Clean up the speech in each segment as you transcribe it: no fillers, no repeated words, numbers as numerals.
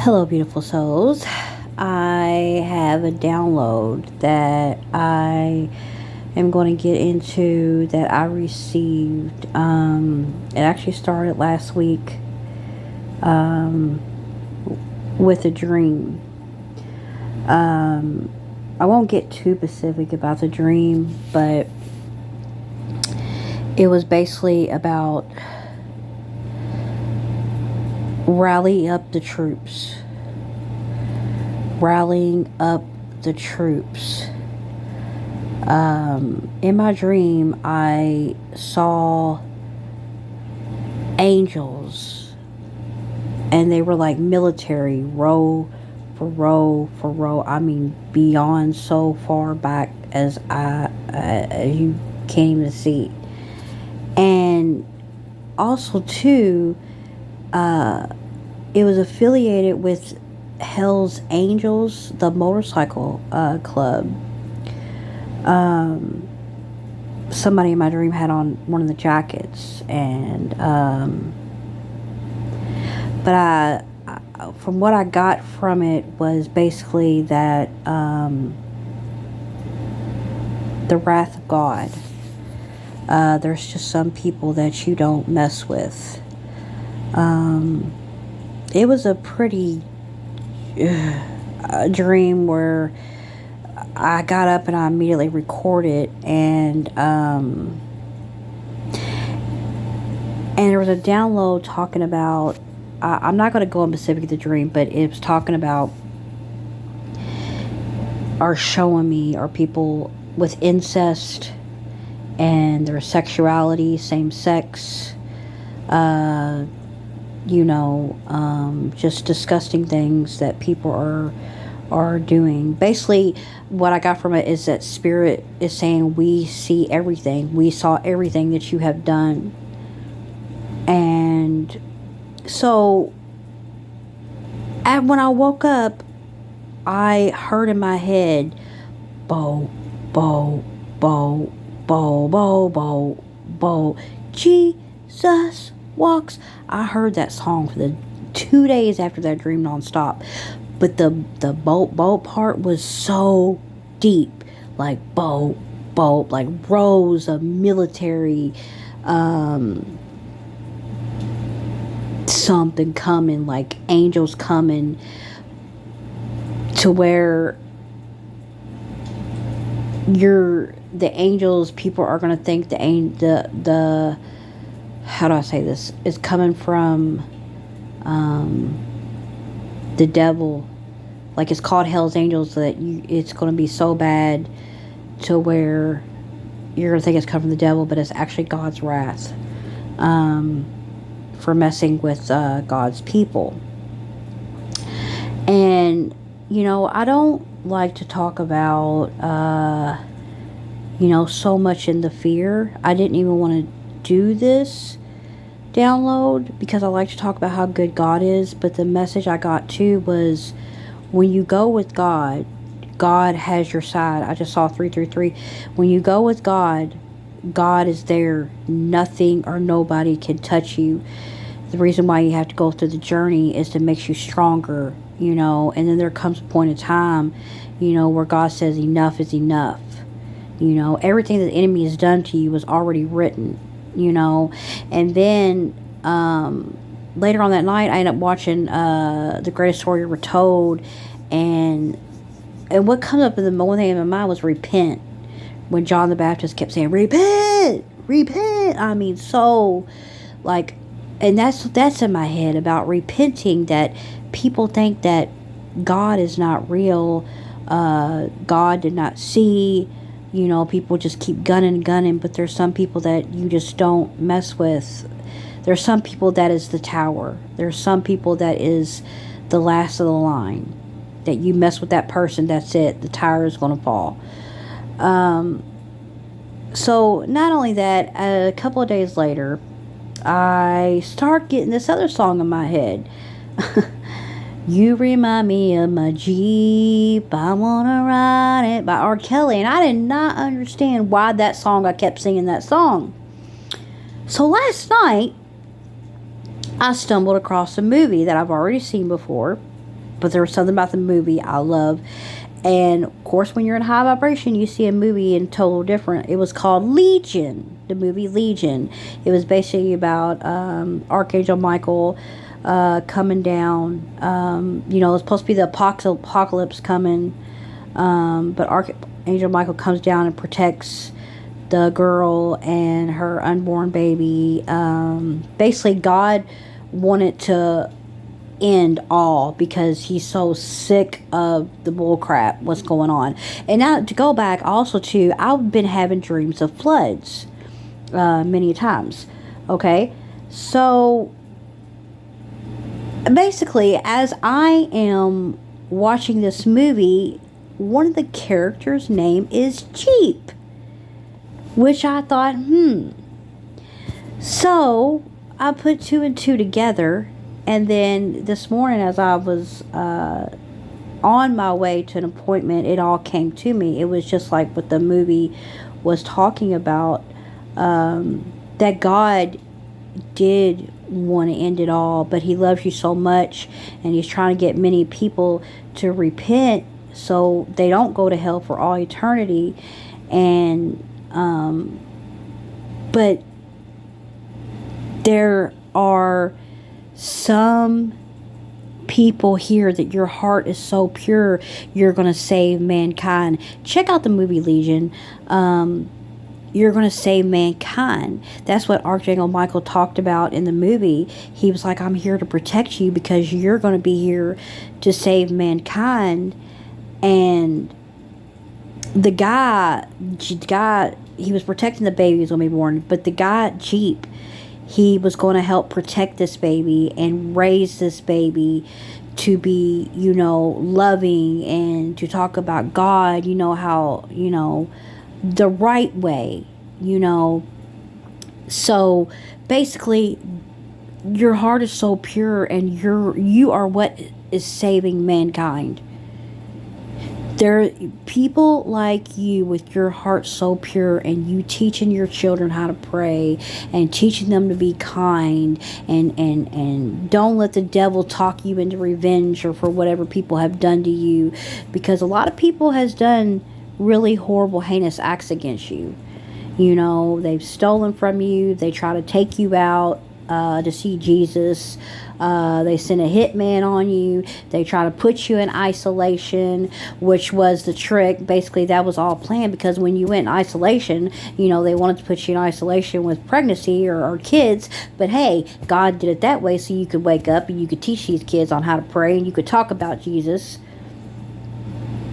Hello, beautiful souls. I have a download that I am going to get into that I received. It actually started last week um, with a dream. I won't get too specific about the dream, but it was basically about rally up the troops. Rallying up the troops. In my dream, I saw angels, and they were like military, row for row for row. I mean, beyond so far back as as you can't even see. And also, too, it was affiliated with Hell's Angels, the motorcycle club. Somebody in my dream had on one of the jackets, and but from what I got from it was basically that the wrath of God. There's just some people that you don't mess with. It was a pretty dream where I got up and I immediately recorded, and there was a download talking about. I'm not going to go in specific the dream, but it was talking about or showing me are people with incest and their sexuality, same sex. Just disgusting things that people are doing. Basically, what I got from it is that spirit is saying we see everything. We saw everything that you have done. And so, when I woke up, I heard in my head, bo, bo, bo, bo, bo, bo, bo, Jesus walks. I heard that song for the 2 days after that dream nonstop. But the boat part was so deep. Like boat, like rows of military something coming, like angels coming, to where the angels, people are going to think the how do I say this, is coming from the devil. Like, it's called Hell's Angels, that it's going to be so bad to where you're going to think it's come from the devil, but it's actually God's wrath for messing with God's people. And I don't like to talk about so much in the fear. I didn't even want to do this download because I like to talk about how good God is, but the message I got too was, when you go with God, God has your side. I just saw 333. When you go with God, God is there. Nothing or nobody can touch you. The reason why you have to go through the journey is to make you stronger, and then there comes a point in time, where God says enough is enough. Everything that the enemy has done to you was already written, and then later on that night, I ended up watching The Greatest Story Ever Told, and what comes up in the one thing in my mind was repent. When John the Baptist kept saying, repent, repent. I mean, so, like, and that's in my head about repenting, that people think that God is not real, God did not see, people just keep gunning, but there's some people that you just don't mess with. There's some people that is the tower. There's some people that is the last of the line. That you mess with that person, that's it. The tower is going to fall. So not only that, a couple of days later, I start getting this other song in my head. You remind me of my Jeep, I wanna ride it, by R. Kelly. And I did not understand why that song, I kept singing that song. So last night, I stumbled across a movie that I've already seen before. But there was something about the movie I love. And of course, when you're in high vibration, you see a movie in total different. It was called Legion, the movie Legion. It was basically about Archangel Michael coming down. It's supposed to be the apocalypse coming, but Archangel Michael comes down and protects the girl and her unborn baby. Basically, God wanted to end all because he's so sick of the bull crap what's going on. And now to go back also to, I've been having dreams of floods many times. Okay, so basically, as I am watching this movie, one of the characters' name is Jeep, which I thought, so I put two and two together. And then this morning, as I was on my way to an appointment, it all came to me. It was just like what the movie was talking about, that God did want to end it all, but he loves you so much, and he's trying to get many people to repent so they don't go to hell for all eternity. And but there are some people here that your heart is so pure, you're going to save mankind. Check out the movie Legion. You're going to save mankind. That's what Archangel Michael talked about in the movie. He was like, I'm here to protect you because you're going to be here to save mankind. And the guy, he was protecting the baby who was going to be born, but the guy, Jeep, he was going to help protect this baby and raise this baby to be, loving, and to talk about God, how, the right way, So basically, your heart is so pure, and you are what is saving mankind. There are people like you with your heart so pure, and you teaching your children how to pray and teaching them to be kind, and don't let the devil talk you into revenge or for whatever people have done to you, because a lot of people has done really horrible, heinous acts against you. They've stolen from you. They try to take you out to see Jesus. They send a hitman on you. They try to put you in isolation, which was the trick. Basically, that was all planned, because when you went in isolation, they wanted to put you in isolation with pregnancy or kids. But hey, God did it that way so you could wake up and you could teach these kids on how to pray, and you could talk about Jesus.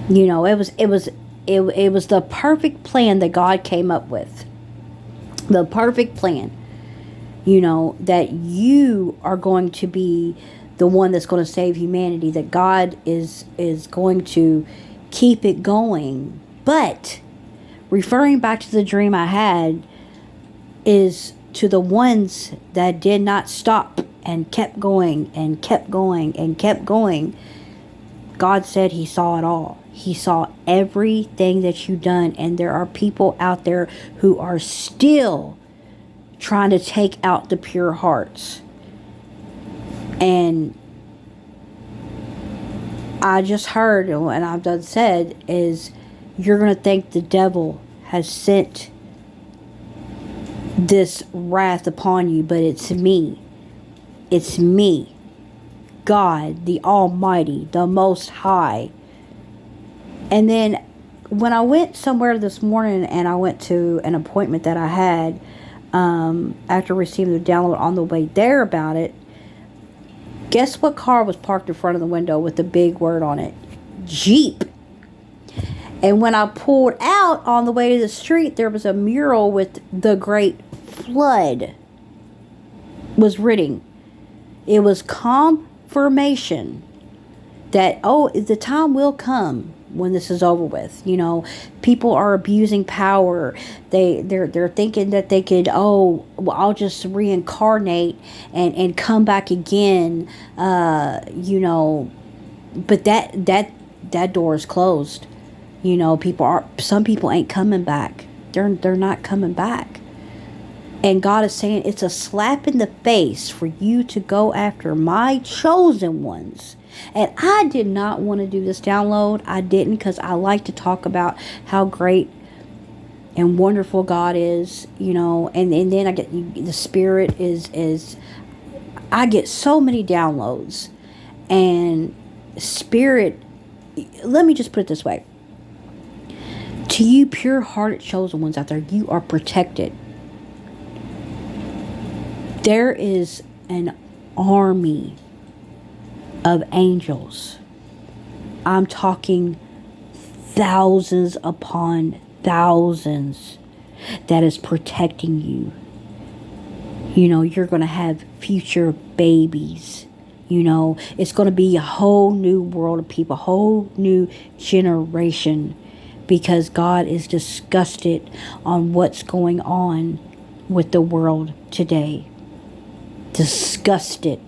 It was the perfect plan that God came up with. The perfect plan. That you are going to be the one that's going to save humanity, that God is going to keep it going. But referring back to the dream I had, is to the ones that did not stop and kept going and kept going and kept going. God said he saw it all. He saw everything that you've done, and there are people out there who are still trying to take out the pure hearts. And I just heard, and I've done said, is you're going to think the devil has sent this wrath upon you, but it's me. It's me, God, the Almighty, the Most High. And then when I went somewhere this morning, and I went to an appointment that I had, after receiving the download on the way there about it, guess what car was parked in front of the window with the big word on it? Jeep. And when I pulled out on the way to the street, there was a mural with "The Great Flood" was written. It was confirmation that, the time will come when this is over with. People are abusing power. They're thinking that they could, I'll just reincarnate and come back again. But that door is closed. Some people ain't coming back. They're not coming back. And God is saying it's a slap in the face for you to go after my chosen ones. And I did not want to do this download. I didn't, because I like to talk about how great and wonderful God is, and then I get the Spirit is I get so many downloads. And Spirit, let me just put it this way. To you pure-hearted chosen ones out there, you are protected. There is an army of angels. I'm talking thousands upon thousands that is protecting you. You're going to have future babies. It's going to be a whole new world of people, a whole new generation, because God is disgusted on what's going on with the world today. Disgusted.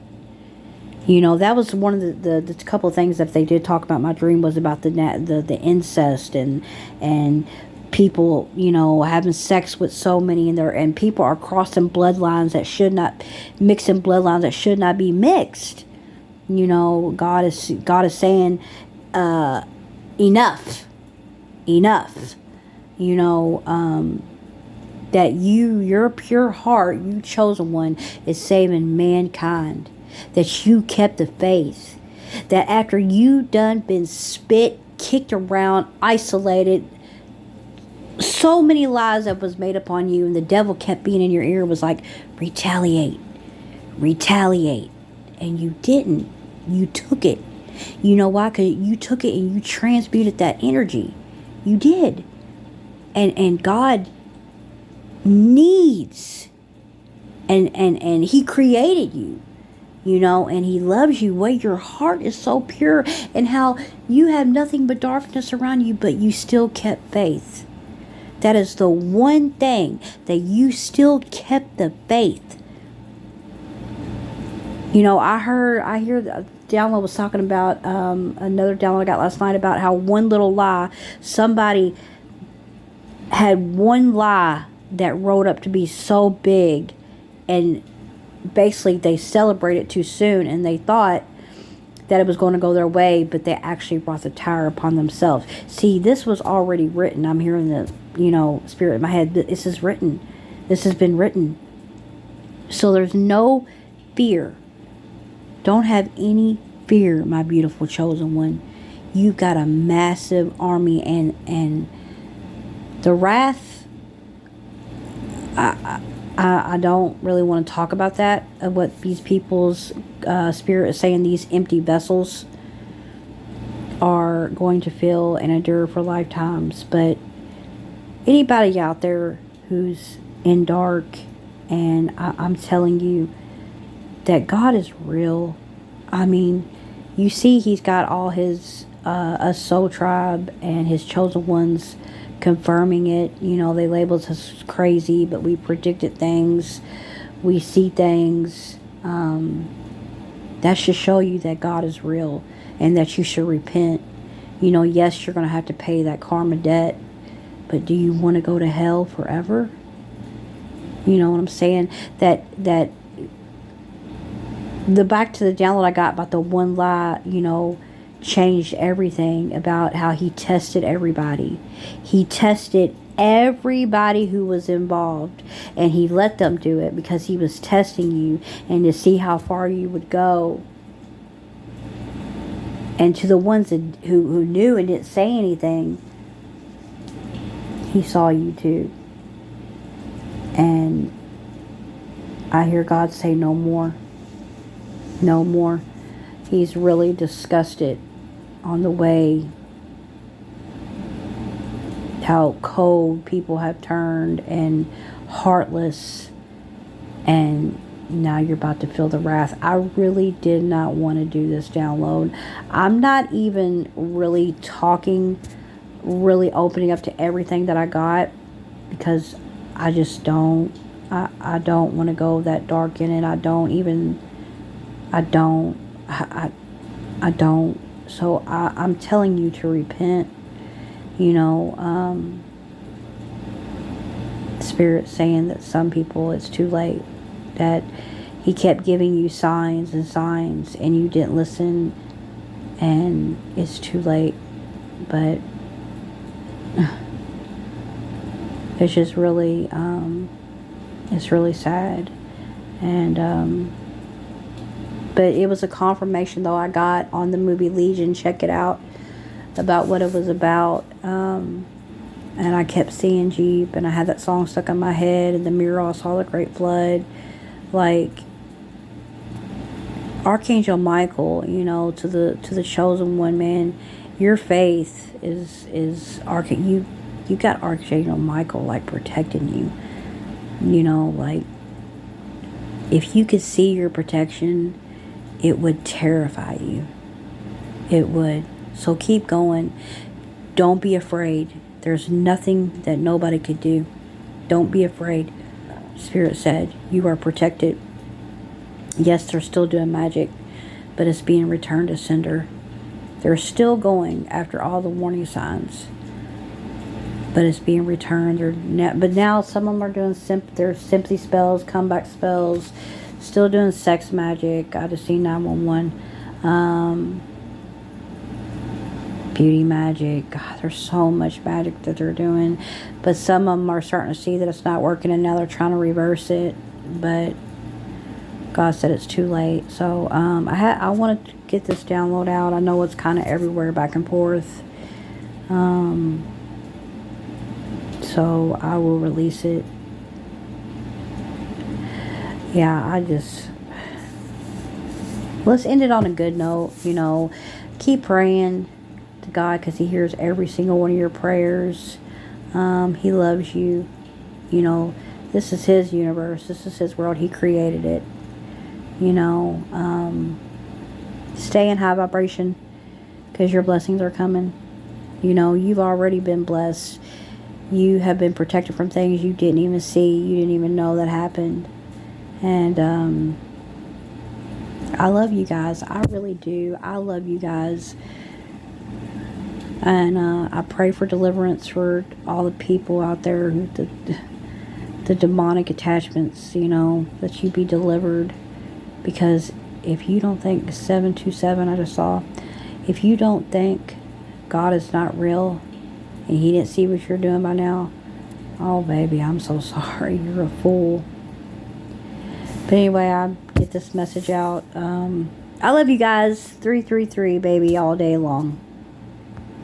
That was one of the couple of things that they did talk about. My dream was about the incest and people, having sex with so many, and people are crossing bloodlines that should not, mixing bloodlines that should not be mixed. God is saying, enough. That your pure heart, you chosen one, is saving mankind. That you kept the faith. That after you done been spit, kicked around, isolated, so many lies that was made upon you, and the devil kept being in your ear, was like, retaliate. And you didn't. You took it. You know why? Because you took it and you transmuted that energy. You did. And God needs, and He created you, and He loves you. Way your heart is so pure, and how you have nothing but darkness around you, but you still kept faith. That is the one thing, that you still kept the faith. I hear the download was talking about, another download I got last night, about how one little lie, somebody had one lie that rolled up to be so big, and basically they celebrated too soon, and they thought that it was going to go their way, but they actually brought the tire upon themselves. See, this was already written. I'm hearing the, Spirit in my head. This is written. This has been written. So there's no fear. Don't have any fear, my beautiful chosen one. You've got a massive army, and the wrath, I don't really want to talk about that, of what these people's Spirit is saying these empty vessels are going to feel and endure for lifetimes. But anybody out there who's in dark, and I'm telling you that God is real. I mean, you see He's got all His a soul tribe and His chosen ones confirming it. They labeled us crazy, but we predicted things. We see things. That should show you that God is real, and that you should repent. Yes, you're going to have to pay that karma debt, but do you want to go to hell forever? You know what I'm saying? That the back to the download I got about the one lie, changed everything, about how He tested everybody. He tested everybody who was involved, and He let them do it because He was testing you, and to see how far you would go. And to the ones that, who knew and didn't say anything, He saw you too. And I hear God say, no more. No more. He's really disgusted on the way, how cold people have turned and heartless, and now you're about to feel the wrath. I really did not want to do this download. I'm not even really opening up to everything that I got, because I just don't. I don't want to go that dark in it. I don't. So I'm telling you to repent. Spirit Spirit saying that some people it's too late, that he kept giving you signs and signs and you didn't listen, and it's too late. But it's just really it's really sad. And but it was a confirmation though I got on the movie Legion, check it out, about what it was about. And I kept seeing Jeep, and I had that song stuck in my head, and the mirror I saw the great flood. Like Archangel Michael, you know, to the chosen one, man, your faith is you got Archangel Michael like protecting you. You know, like if you could see your protection, it would terrify you. It would. So keep going. Don't be afraid. There's nothing that nobody could do. Don't be afraid. Spirit said, you are protected. Yes, they're still doing magic, but it's being returned to sender. They're still going after all the warning signs, but it's being returned. But now some of them are doing their sympathy spells, comeback spells, still doing sex magic. I just seen 911. Beauty magic. God, there's so much magic that they're doing, but some of them are starting to see that it's not working, and now they're trying to reverse it. But God said it's too late. So I wanted to get this download out. I know it's kind of everywhere, back and forth. So I will release it. Yeah, let's end it on a good note. You know, keep praying to God, because he hears every single one of your prayers. He loves you. You know, this is his universe. This is his world. He created it. You know, stay in high vibration, because your blessings are coming. You know, you've already been blessed. You have been protected from things you didn't even see. You didn't even know that happened. And I love you guys. I really do. I love you guys. And I pray for deliverance for all the people out there, the demonic attachments, you know, that you be delivered. Because if you don't think 727, I just saw, if you don't think God is not real and he didn't see what you're doing by now, oh baby, I'm so sorry. You're a fool. But anyway, I get this message out. I love you guys. 333, baby, all day long.